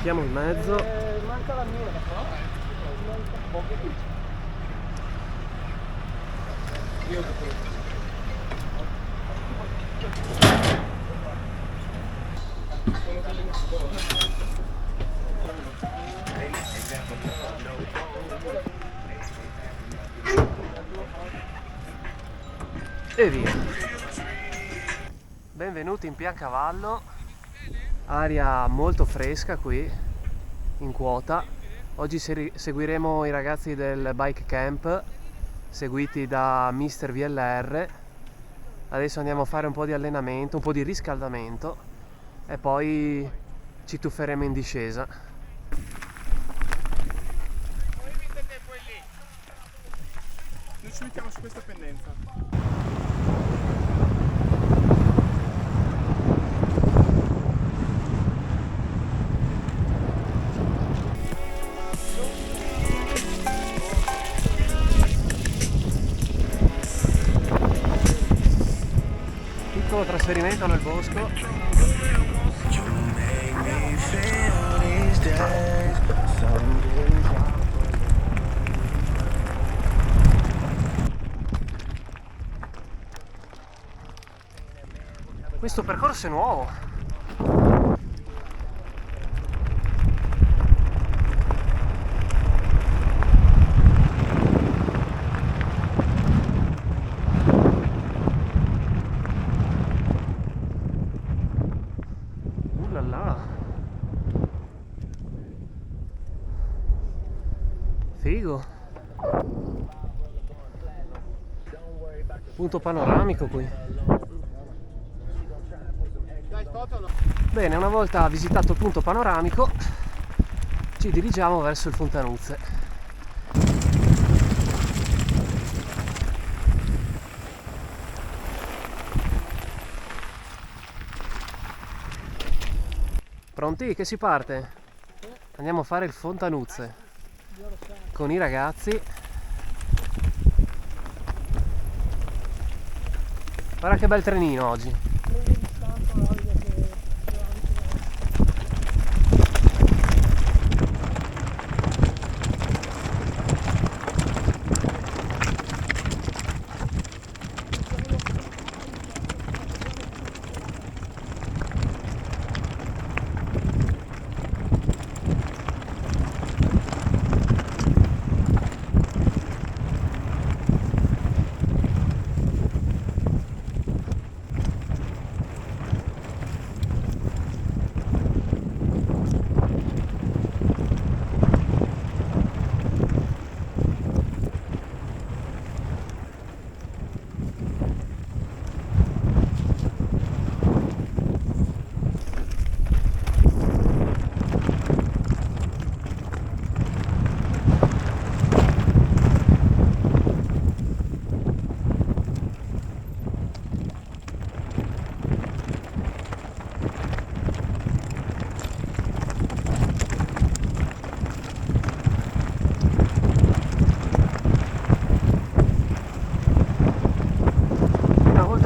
campiamo in mezzo. Manca la mia, E via. Benvenuti in Piancavallo, aria molto fresca qui in quota. Oggi seguiremo i ragazzi del bike camp seguiti da Mister VLR. Adesso andiamo a fare un po' di allenamento, un po' di riscaldamento e poi ci tufferemo in discesa. Noi ci mettiamo su questa pendenza. Piccolo trasferimento nel bosco. Questo percorso è nuovo. Là. Figo. Punto panoramico qui. Bene, una volta visitato il punto panoramico ci dirigiamo verso il Fontanuzze. Pronti? Che si parte? Andiamo a fare il Fontanuzze con i ragazzi. Guarda che bel trenino oggi.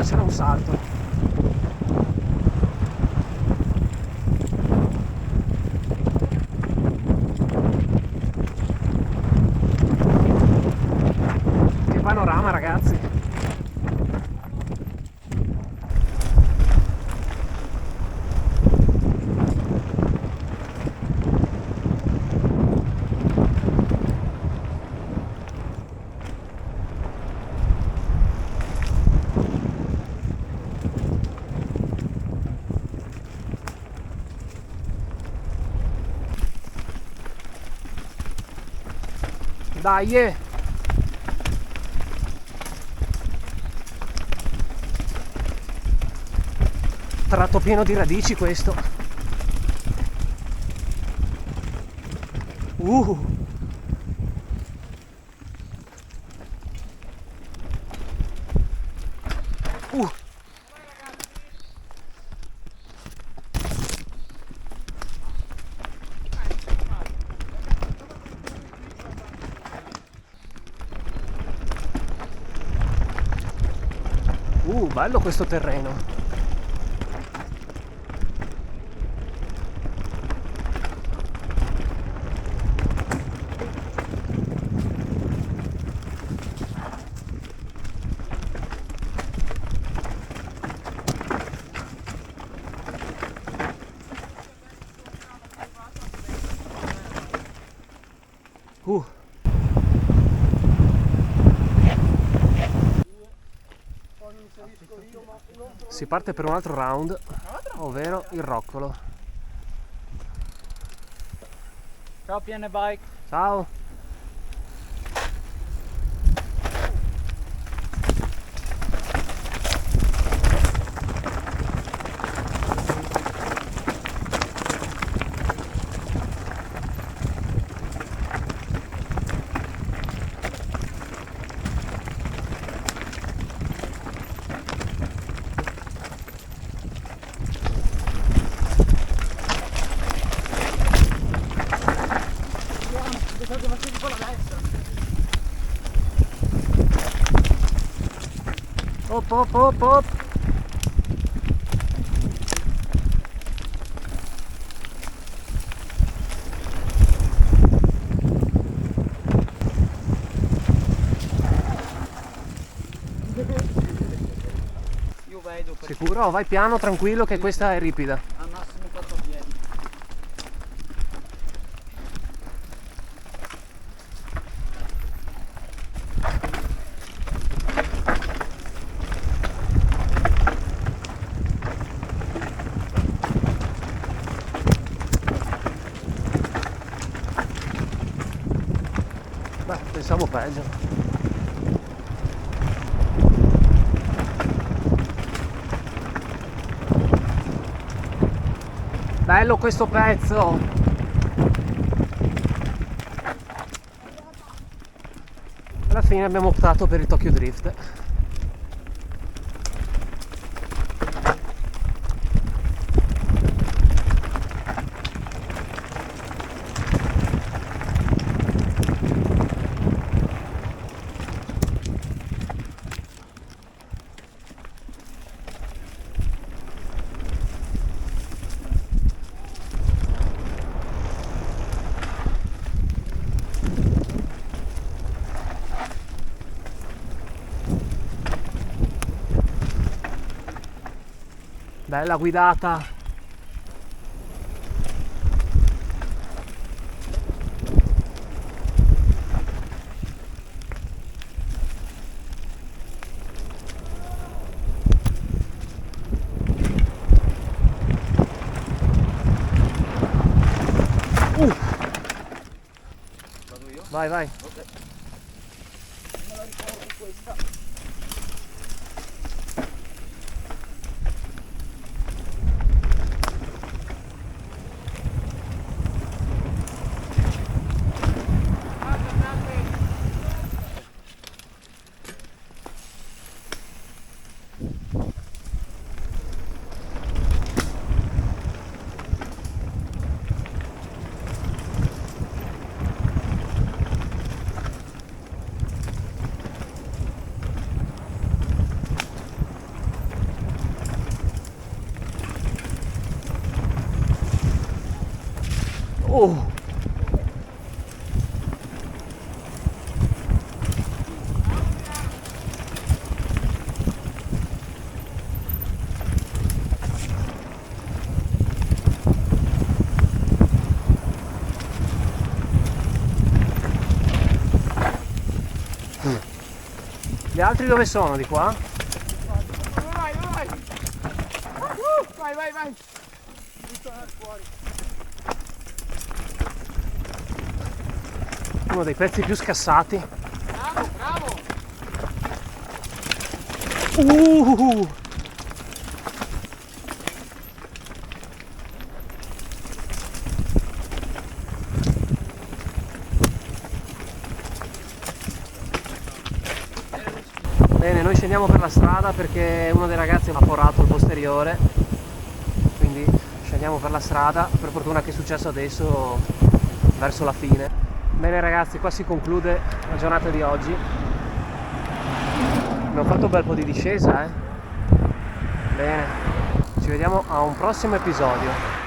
C'era un salto. Che panorama, ragazzi. Dai! Tratto pieno di radici questo. Uh! Bello questo terreno. Si parte per un altro round, ovvero il roccolo. Ciao PN Bike. Ciao. Op, op, op, op. Io vedo per Sicuro? Vai piano, tranquillo, che questa è ripida. al massimo 4 piedi. Beh, pensavo peggio. Bello questo pezzo! Alla fine abbiamo optato per il Tokyo Drift. Bella guidata. Vado io? Vai, vai. Ok. Me la ricordo questa. Gli altri dove sono? Di qua? Dove vai? Dove vai? Vai, vai, vai. Fuori. Uno dei pezzi più scassati. Bravo, bravo. Uh! Bene, noi scendiamo per la strada perché uno dei ragazzi ha forato il posteriore, quindi scendiamo per la strada, per fortuna che è successo adesso verso la fine. Bene ragazzi, qua si conclude la giornata di oggi. Abbiamo fatto un bel po' di discesa, Bene, ci vediamo a un prossimo episodio.